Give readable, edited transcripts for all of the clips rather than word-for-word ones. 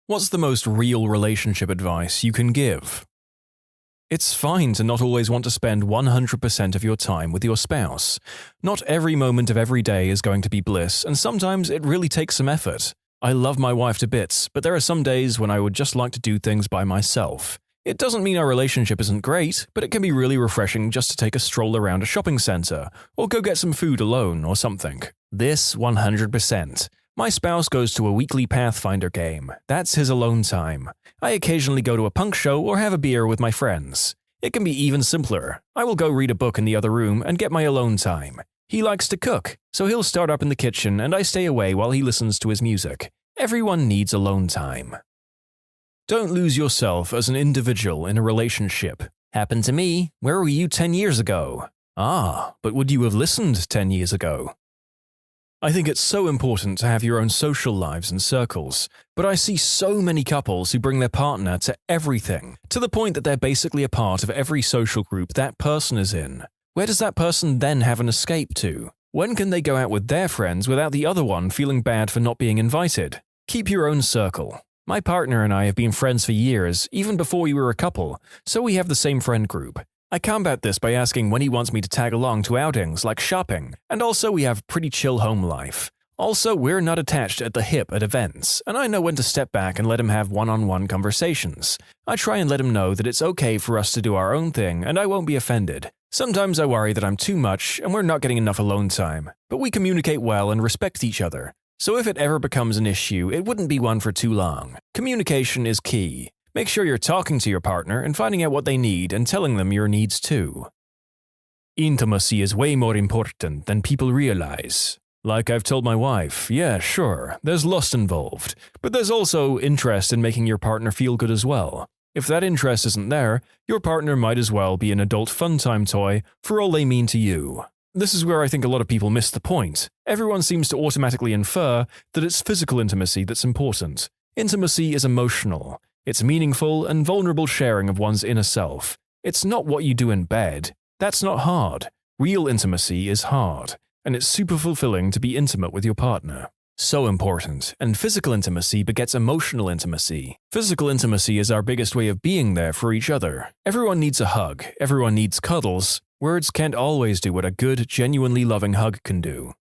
What's the most real relationship advice you can give? It's fine to not always want to spend 100% of your time with your spouse. Not every moment of every day is going to be bliss, and sometimes it really takes some effort. I love my wife to bits, but there are some days when I would just like to do things by myself. It doesn't mean our relationship isn't great, but it can be really refreshing just to take a stroll around a shopping center, or go get some food alone or something. This 100%. My spouse goes to a weekly Pathfinder game. That's his alone time. I occasionally go to a punk show or have a beer with my friends. It can be even simpler. I will go read a book in the other room and get my alone time. He likes to cook, so he'll start up in the kitchen and I stay away while he listens to his music. Everyone needs alone time. Don't lose yourself as an individual in a relationship. Happened to me. Where were you 10 years ago? But would you have listened 10 years ago? I think it's so important to have your own social lives and circles, but I see so many couples who bring their partner to everything, to the point that they're basically a part of every social group that person is in. Where does that person then have an escape to? When can they go out with their friends without the other one feeling bad for not being invited? Keep your own circle. My partner and I have been friends for years, even before we were a couple, so we have the same friend group. I combat this by asking when he wants me to tag along to outings like shopping, and also we have pretty chill home life. Also, we're not attached at the hip at events, and I know when to step back and let him have one-on-one conversations. I try and let him know that it's okay for us to do our own thing and I won't be offended. Sometimes I worry that I'm too much and we're not getting enough alone time, but we communicate well and respect each other. So if it ever becomes an issue, it wouldn't be one for too long. Communication is key. Make sure you're talking to your partner and finding out what they need and telling them your needs too. Intimacy is way more important than people realize. Like I've told my wife, yeah, sure, there's lust involved, but there's also interest in making your partner feel good as well. If that interest isn't there, your partner might as well be an adult fun time toy for all they mean to you. This is where I think a lot of people miss the point. Everyone seems to automatically infer that it's physical intimacy that's important. Intimacy is emotional. It's meaningful and vulnerable sharing of one's inner self. It's not what you do in bed. That's not hard. Real intimacy is hard, and it's super fulfilling to be intimate with your partner. So important, and physical intimacy begets emotional intimacy. Physical intimacy is our biggest way of being there for each other. Everyone needs a hug. Everyone needs cuddles. Words can't always do what a good, genuinely loving hug can do.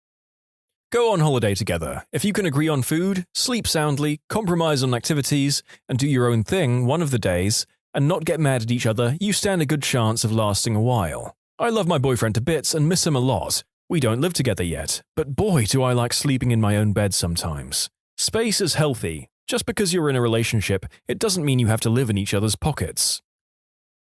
Go on holiday together. If you can agree on food, sleep soundly, compromise on activities, and do your own thing one of the days, and not get mad at each other, you stand a good chance of lasting a while. I love my boyfriend to bits and miss him a lot. We don't live together yet, but boy do I like sleeping in my own bed sometimes. Space is healthy. Just because you're in a relationship, it doesn't mean you have to live in each other's pockets.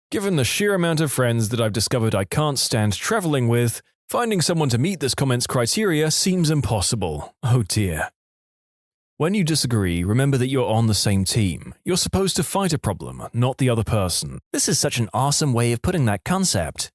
Given the sheer amount of friends that I've discovered I can't stand traveling with, finding someone to meet this comment's criteria seems impossible. Oh dear. When you disagree, remember that you're on the same team. You're supposed to fight a problem, not the other person. This is such an awesome way of putting that concept.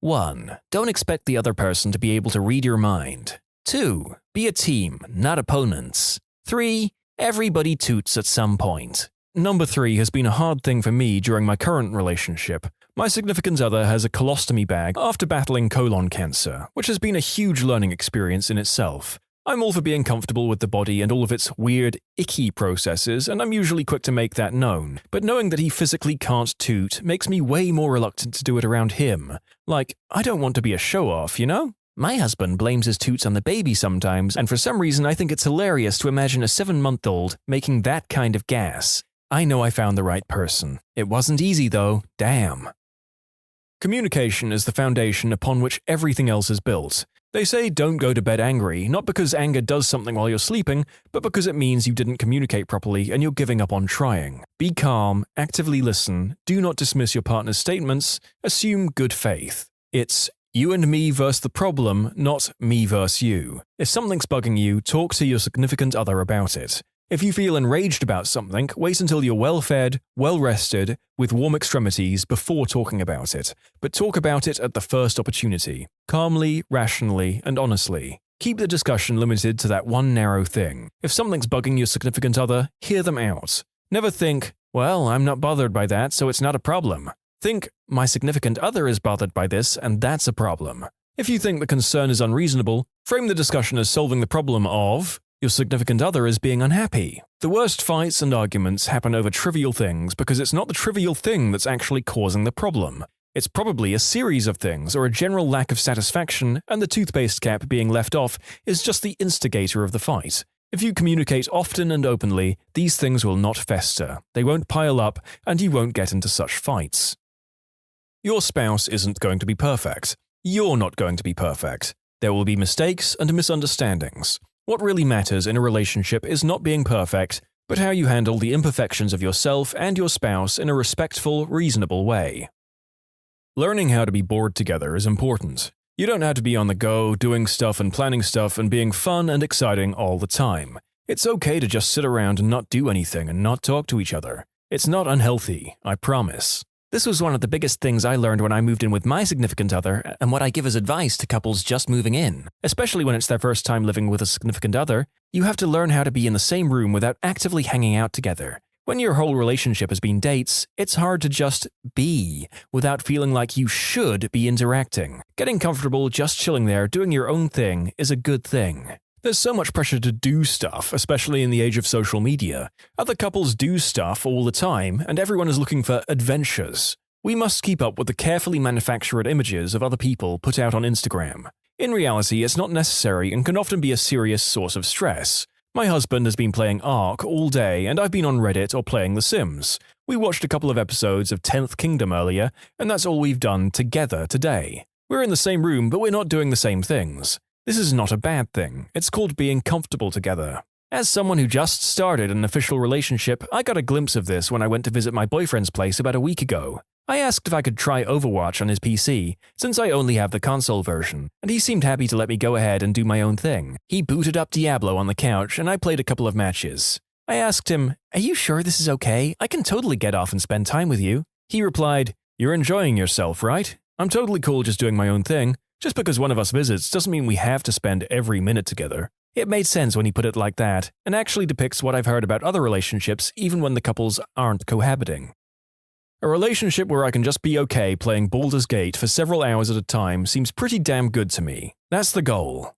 1. Don't expect the other person to be able to read your mind. 2. Be a team, not opponents. 3. Everybody toots at some point. Number 3 has been a hard thing for me during my current relationship. My significant other has a colostomy bag after battling colon cancer, which has been a huge learning experience in itself. I'm all for being comfortable with the body and all of its weird, icky processes, and I'm usually quick to make that known. But knowing that he physically can't toot makes me way more reluctant to do it around him. Like, I don't want to be a show-off, you know? My husband blames his toots on the baby sometimes, and for some reason I think it's hilarious to imagine a 7-month-old making that kind of gas. I know I found the right person. It wasn't easy though, damn. Communication is the foundation upon which everything else is built. They say don't go to bed angry, not because anger does something while you're sleeping, but because it means you didn't communicate properly and you're giving up on trying. Be calm, actively listen, do not dismiss your partner's statements, assume good faith. It's you and me versus the problem, not me versus you. If something's bugging you, talk to your significant other about it. If you feel enraged about something, wait until you're well-fed, well-rested, with warm extremities before talking about it, but talk about it at the first opportunity, calmly, rationally, and honestly. Keep the discussion limited to that one narrow thing. If something's bugging your significant other, hear them out. Never think, well, I'm not bothered by that, so it's not a problem. Think, my significant other is bothered by this, and that's a problem. If you think the concern is unreasonable, frame the discussion as solving the problem of Your significant other is being unhappy. The worst fights and arguments happen over trivial things because it's not the trivial thing that's actually causing the problem. It's probably a series of things or a general lack of satisfaction, and the toothpaste cap being left off is just the instigator of the fight. If you communicate often and openly, these things will not fester, they won't pile up, and you won't get into such fights. Your spouse isn't going to be perfect. You're not going to be perfect. There will be mistakes and misunderstandings. What really matters in a relationship is not being perfect, but how you handle the imperfections of yourself and your spouse in a respectful, reasonable way. Learning how to be bored together is important. You don't have to be on the go, doing stuff and planning stuff and being fun and exciting all the time. It's okay to just sit around and not do anything and not talk to each other. It's not unhealthy, I promise. This was one of the biggest things I learned when I moved in with my significant other, and what I give as advice to couples just moving in. Especially when it's their first time living with a significant other, you have to learn how to be in the same room without actively hanging out together. When your whole relationship has been dates, it's hard to just be without feeling like you should be interacting. Getting comfortable just chilling there doing your own thing is a good thing. There's so much pressure to do stuff, especially in the age of social media. Other couples do stuff all the time, and everyone is looking for adventures. We must keep up with the carefully manufactured images of other people put out on Instagram. In reality, it's not necessary and can often be a serious source of stress. My husband has been playing Ark all day, and I've been on Reddit or playing The Sims. We watched a couple of episodes of 10th Kingdom earlier, and that's all we've done together today. We're in the same room, but we're not doing the same things. This is not a bad thing. It's called being comfortable together. As someone who just started an official relationship, I got a glimpse of this when I went to visit my boyfriend's place about a week ago. I asked if I could try Overwatch on his PC, since I only have the console version, and he seemed happy to let me go ahead and do my own thing. He booted up Diablo on the couch, and I played a couple of matches. I asked him, "Are you sure this is okay? I can totally get off and spend time with you." He replied, "You're enjoying yourself, right? I'm totally cool just doing my own thing. Just because one of us visits doesn't mean we have to spend every minute together." It made sense when he put it like that, and actually depicts what I've heard about other relationships even when the couples aren't cohabiting. A relationship where I can just be okay playing Baldur's Gate for several hours at a time seems pretty damn good to me. That's the goal.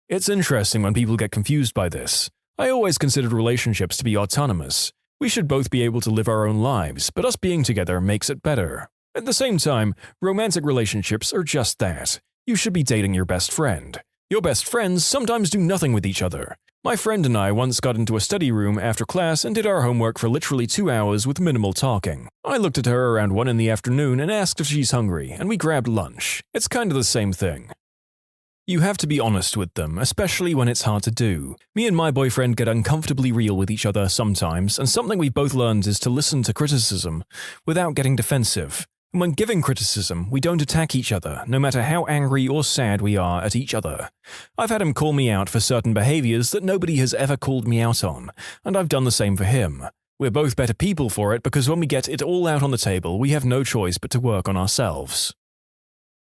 It's interesting when people get confused by this. I always considered relationships to be autonomous. We should both be able to live our own lives, but us being together makes it better. At the same time, romantic relationships are just that. You should be dating your best friend. Your best friends sometimes do nothing with each other. My friend and I once got into a study room after class and did our homework for literally 2 hours with minimal talking. I looked at her around 1 in the afternoon and asked if she's hungry, and we grabbed lunch. It's kind of the same thing. You have to be honest with them, especially when it's hard to do. Me and my boyfriend get uncomfortably real with each other sometimes, and something we've both learned is to listen to criticism without getting defensive. And when giving criticism, we don't attack each other, no matter how angry or sad we are at each other. I've had him call me out for certain behaviors that nobody has ever called me out on, and I've done the same for him. We're both better people for it because when we get it all out on the table, we have no choice but to work on ourselves.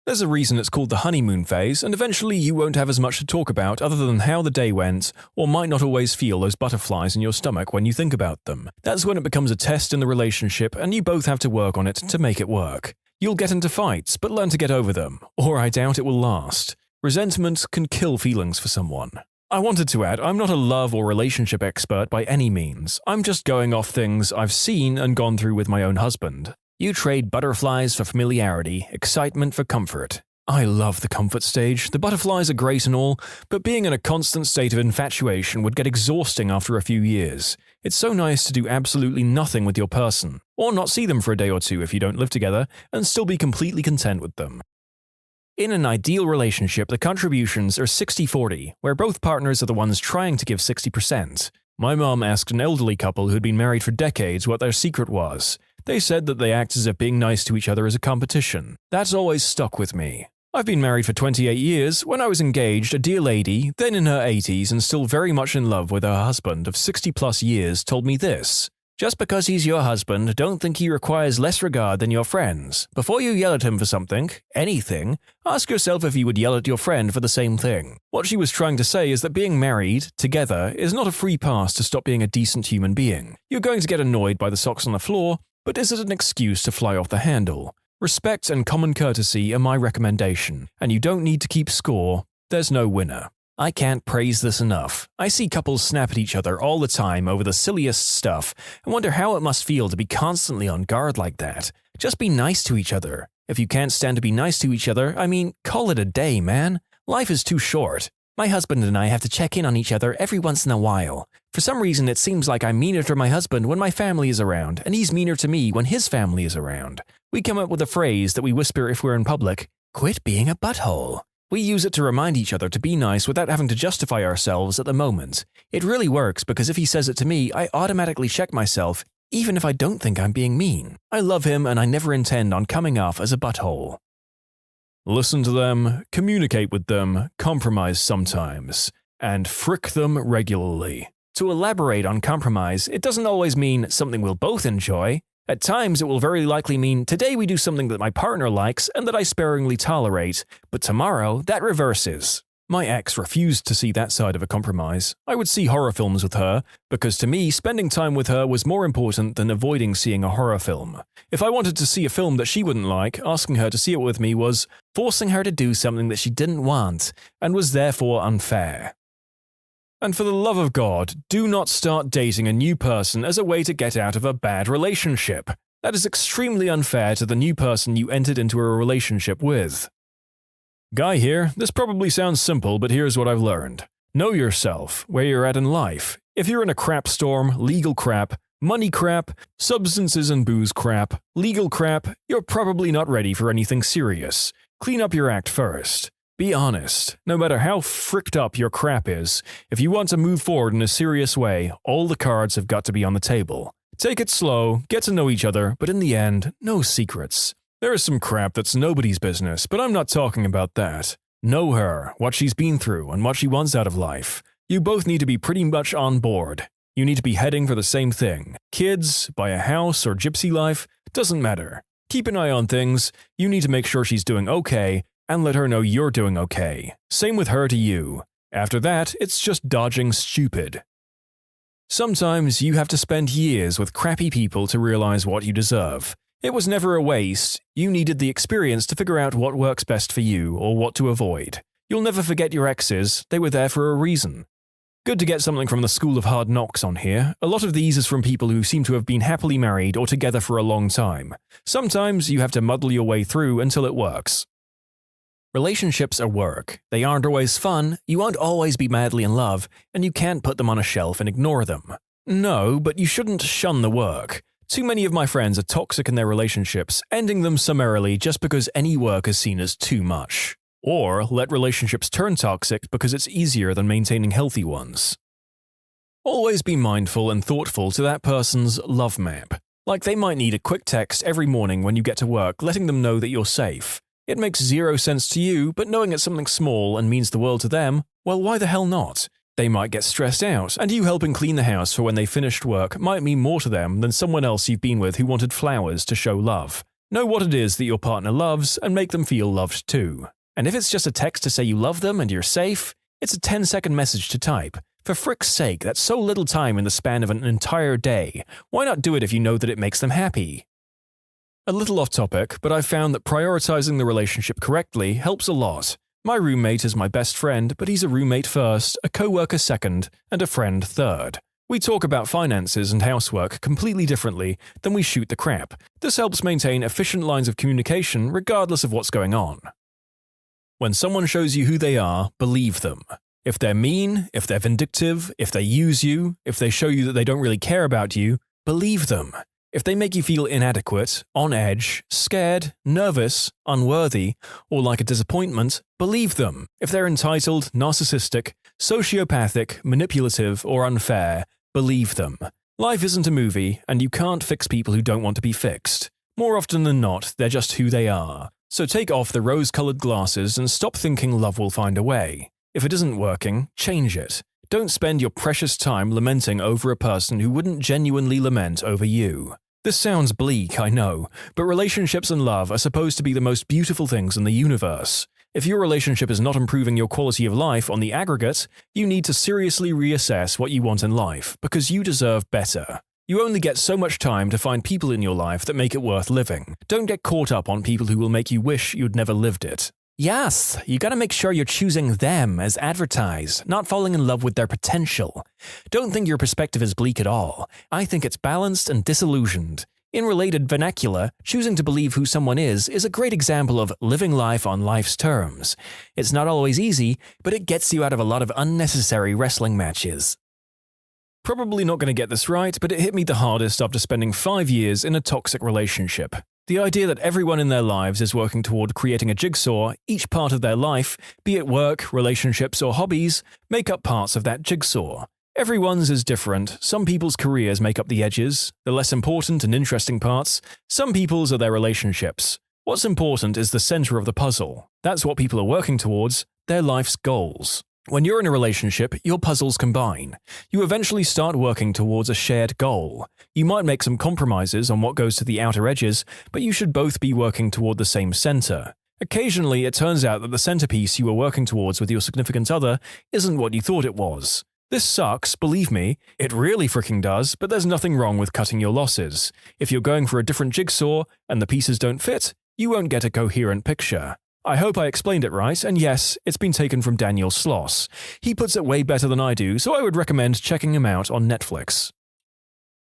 There's a reason it's called the honeymoon phase, and eventually you won't have as much to talk about other than how the day went, or might not always feel those butterflies in your stomach when you think about them. That's when it becomes a test in the relationship, and you both have to work on it to make it work. You'll get into fights, but learn to get over them, or I doubt it will last. Resentment can kill feelings for someone. I wanted to add, I'm not a love or relationship expert by any means. I'm just going off things I've seen and gone through with my own husband. You trade butterflies for familiarity, excitement for comfort. I love the comfort stage. The butterflies are great and all, but being in a constant state of infatuation would get exhausting after a few years. It's so nice to do absolutely nothing with your person, or not see them for a day or two if you don't live together, and still be completely content with them. In an ideal relationship, the contributions are 60-40, where both partners are the ones trying to give 60%. My mom asked an elderly couple who'd been married for decades what their secret was. They said that they act as if being nice to each other is a competition. That's always stuck with me. I've been married for 28 years. When I was engaged, a dear lady, then in her 80s and still very much in love with her husband of 60-plus years, told me this: "Just because he's your husband, don't think he requires less regard than your friends. Before you yell at him for something, anything, ask yourself if you would yell at your friend for the same thing." What she was trying to say is that being married, together, is not a free pass to stop being a decent human being. You're going to get annoyed by the socks on the floor, but is it an excuse to fly off the handle? Respect and common courtesy are my recommendation, and you don't need to keep score. There's no winner. I can't praise this enough. I see couples snap at each other all the time over the silliest stuff and wonder how it must feel to be constantly on guard like that. Just be nice to each other. If you can't stand to be nice to each other, call it a day, man. Life is too short. My husband and I have to check in on each other every once in a while. For some reason, it seems like I'm meaner to my husband when my family is around, and he's meaner to me when his family is around. We come up with a phrase that we whisper if we're in public: quit being a butthole. We use it to remind each other to be nice without having to justify ourselves at the moment. It really works because if he says it to me, I automatically check myself, even if I don't think I'm being mean. I love him and I never intend on coming off as a butthole. Listen to them, communicate with them, compromise sometimes, and frick them regularly. To elaborate on compromise, it doesn't always mean something we'll both enjoy. At times, it will very likely mean today we do something that my partner likes and that I sparingly tolerate, but tomorrow that reverses. My ex refused to see that side of a compromise. I would see horror films with her, because to me, spending time with her was more important than avoiding seeing a horror film. If I wanted to see a film that she wouldn't like, asking her to see it with me was forcing her to do something that she didn't want, and was therefore unfair. And for the love of God, do not start dating a new person as a way to get out of a bad relationship. That is extremely unfair to the new person you entered into a relationship with. Guy here, this probably sounds simple, but here's what I've learned. Know yourself, where you're at in life. If you're in a crap storm, legal crap, money crap, substances and booze crap, legal crap, you're probably not ready for anything serious. Clean up your act first. Be honest. No matter how fricked up your crap is, if you want to move forward in a serious way, all the cards have got to be on the table. Take it slow, get to know each other, but in the end, no secrets. There is some crap that's nobody's business, but I'm not talking about that. Know her, what she's been through, and what she wants out of life. You both need to be pretty much on board. You need to be heading for the same thing. Kids, buy a house, or gypsy life, doesn't matter. Keep an eye on things. You need to make sure she's doing okay, and let her know you're doing okay. Same with her to you. After that, it's just dodging stupid. Sometimes you have to spend years with crappy people to realize what you deserve. It was never a waste. You needed the experience to figure out what works best for you or what to avoid. You'll never forget your exes. They were there for a reason. Good to get something from the School of Hard Knocks on here. A lot of these is from people who seem to have been happily married or together for a long time. Sometimes you have to muddle your way through until it works. Relationships are work. They aren't always fun, you won't always be madly in love, and you can't put them on a shelf and ignore them. No, but you shouldn't shun the work. Too many of my friends are toxic in their relationships, ending them summarily just because any work is seen as too much. Or let relationships turn toxic because it's easier than maintaining healthy ones. Always be mindful and thoughtful to that person's love map. Like they might need a quick text every morning when you get to work letting them know that you're safe. It makes zero sense to you, but knowing it's something small and means the world to them, well, why the hell not? They might get stressed out, and you helping clean the house for when they finished work might mean more to them than someone else you've been with who wanted flowers to show love. Know what it is that your partner loves and make them feel loved too. And if it's just a text to say you love them and you're safe, it's a 10-second message to type. For frick's sake, that's so little time in the span of an entire day. Why not do it if you know that it makes them happy? A little off topic, but I've found that prioritizing the relationship correctly helps a lot. My roommate is my best friend, but he's a roommate first, a coworker second, and a friend third. We talk about finances and housework completely differently than we shoot the crap. This helps maintain efficient lines of communication regardless of what's going on. When someone shows you who they are, believe them. If they're mean, if they're vindictive, if they use you, if they show you that they don't really care about you, believe them. If they make you feel inadequate, on edge, scared, nervous, unworthy, or like a disappointment, believe them. If they're entitled, narcissistic, sociopathic, manipulative, or unfair, believe them. Life isn't a movie, and you can't fix people who don't want to be fixed. More often than not, they're just who they are. So take off the rose-colored glasses and stop thinking love will find a way. If it isn't working, change it. Don't spend your precious time lamenting over a person who wouldn't genuinely lament over you. This sounds bleak, I know, but relationships and love are supposed to be the most beautiful things in the universe. If your relationship is not improving your quality of life on the aggregate, you need to seriously reassess what you want in life, because you deserve better. You only get so much time to find people in your life that make it worth living. Don't get caught up on people who will make you wish you'd never lived it. Yes, you gotta make sure you're choosing them as advertised, not falling in love with their potential. Don't think your perspective is bleak at all. I think it's balanced and disillusioned. In related vernacular, choosing to believe who someone is a great example of living life on life's terms. It's not always easy, but it gets you out of a lot of unnecessary wrestling matches. Probably not going to get this right, but it hit me the hardest after spending 5 years in a toxic relationship. The idea that everyone in their lives is working toward creating a jigsaw, each part of their life, be it work, relationships, or hobbies, make up parts of that jigsaw. Everyone's is different. Some people's careers make up the edges, the less important and interesting parts. Some people's are their relationships. What's important is the center of the puzzle. That's what people are working towards, their life's goals. When you're in a relationship, your puzzles combine. You eventually start working towards a shared goal. You might make some compromises on what goes to the outer edges, but you should both be working toward the same center. Occasionally, it turns out that the centerpiece you were working towards with your significant other isn't what you thought it was. This sucks, believe me, it really freaking does, but there's nothing wrong with cutting your losses. If you're going for a different jigsaw and the pieces don't fit, you won't get a coherent picture. I hope I explained it right, and yes, it's been taken from Daniel Sloss. He puts it way better than I do, so I would recommend checking him out on Netflix.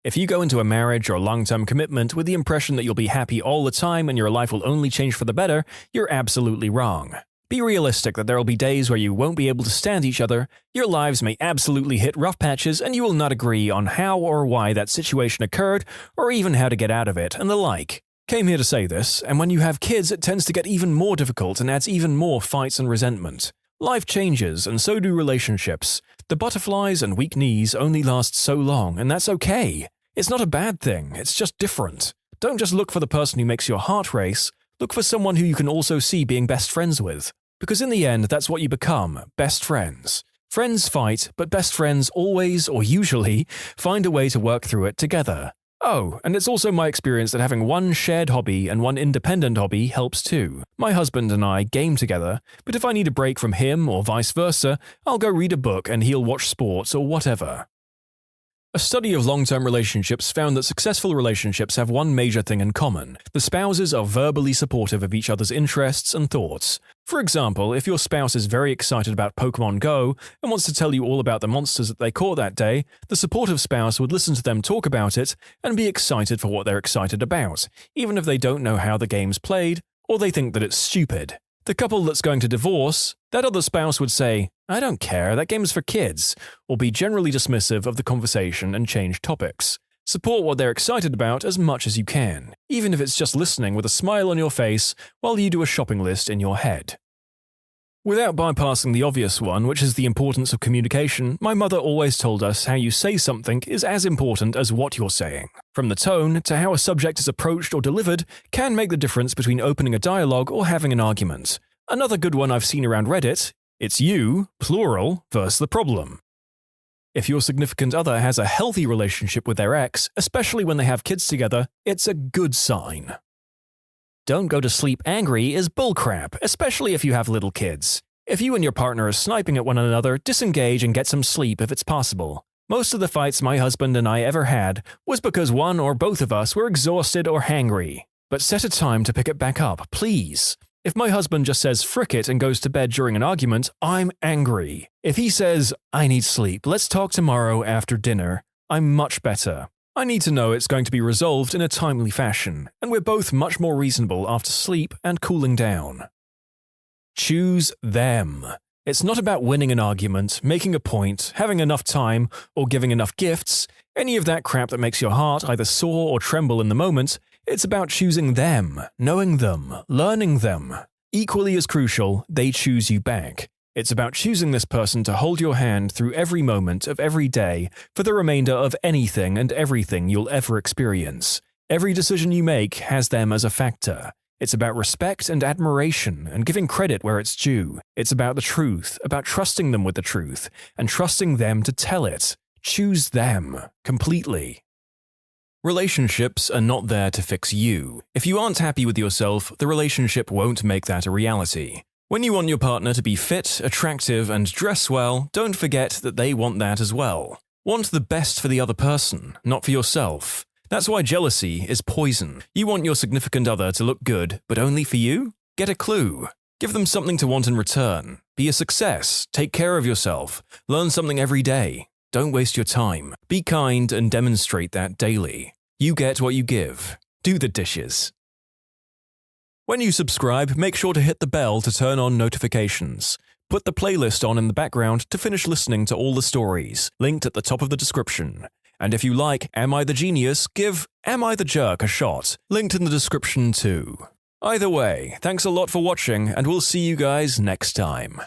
If you go into a marriage or long-term commitment with the impression that you'll be happy all the time and your life will only change for the better, you're absolutely wrong. Be realistic that there will be days where you won't be able to stand each other, your lives may absolutely hit rough patches, and you will not agree on how or why that situation occurred, or even how to get out of it, and the like. Came here to say this, and when you have kids it tends to get even more difficult and adds even more fights and resentment. Life changes, and so do relationships. The butterflies and weak knees only last so long, and that's okay. It's not a bad thing, it's just different. Don't just look for the person who makes your heart race, look for someone who you can also see being best friends with. Because in the end, that's what you become, best friends. Friends fight, but best friends always, or usually, find a way to work through it together. Oh, and it's also my experience that having one shared hobby and one independent hobby helps too. My husband and I game together, but if I need a break from him or vice versa, I'll go read a book and he'll watch sports or whatever. A study of long-term relationships found that successful relationships have one major thing in common. The spouses are verbally supportive of each other's interests and thoughts. For example, if your spouse is very excited about Pokemon Go and wants to tell you all about the monsters that they caught that day, the supportive spouse would listen to them talk about it and be excited for what they're excited about, even if they don't know how the game's played or they think that it's stupid. The couple that's going to divorce, that other spouse would say, "I don't care, that game's for kids," or be generally dismissive of the conversation and change topics. Support what they're excited about as much as you can, even if it's just listening with a smile on your face while you do a shopping list in your head. Without bypassing the obvious one, which is the importance of communication, my mother always told us how you say something is as important as what you're saying. From the tone to how a subject is approached or delivered can make the difference between opening a dialogue or having an argument. Another good one I've seen around Reddit, it's you, plural, versus the problem. If your significant other has a healthy relationship with their ex, especially when they have kids together, it's a good sign. Don't go to sleep angry is bullcrap, especially if you have little kids. If you and your partner are sniping at one another, disengage and get some sleep if it's possible. Most of the fights my husband and I ever had was because one or both of us were exhausted or hangry. But set a time to pick it back up, please. If my husband just says frick it and goes to bed during an argument, I'm angry. If he says, "I need sleep, let's talk tomorrow after dinner," I'm much better. I need to know it's going to be resolved in a timely fashion, and we're both much more reasonable after sleep and cooling down. Choose them. It's not about winning an argument, making a point, having enough time, or giving enough gifts, any of that crap that makes your heart either soar or tremble in the moment. It's about choosing them, knowing them, learning them. Equally as crucial, they choose you back. It's about choosing this person to hold your hand through every moment of every day for the remainder of anything and everything you'll ever experience. Every decision you make has them as a factor. It's about respect and admiration and giving credit where it's due. It's about the truth, about trusting them with the truth, and trusting them to tell it. Choose them, completely. Relationships are not there to fix you. If you aren't happy with yourself, the relationship won't make that a reality. When you want your partner to be fit, attractive, and dress well, don't forget that they want that as well. Want the best for the other person, not for yourself. That's why jealousy is poison. You want your significant other to look good, but only for you? Get a clue. Give them something to want in return. Be a success. Take care of yourself. Learn something every day. Don't waste your time. Be kind and demonstrate that daily. You get what you give. Do the dishes. When you subscribe, make sure to hit the bell to turn on notifications. Put the playlist on in the background to finish listening to all the stories, linked at the top of the description. And if you like Am I the Genius, give Am I the Jerk a shot, linked in the description too. Either way, thanks a lot for watching, and we'll see you guys next time.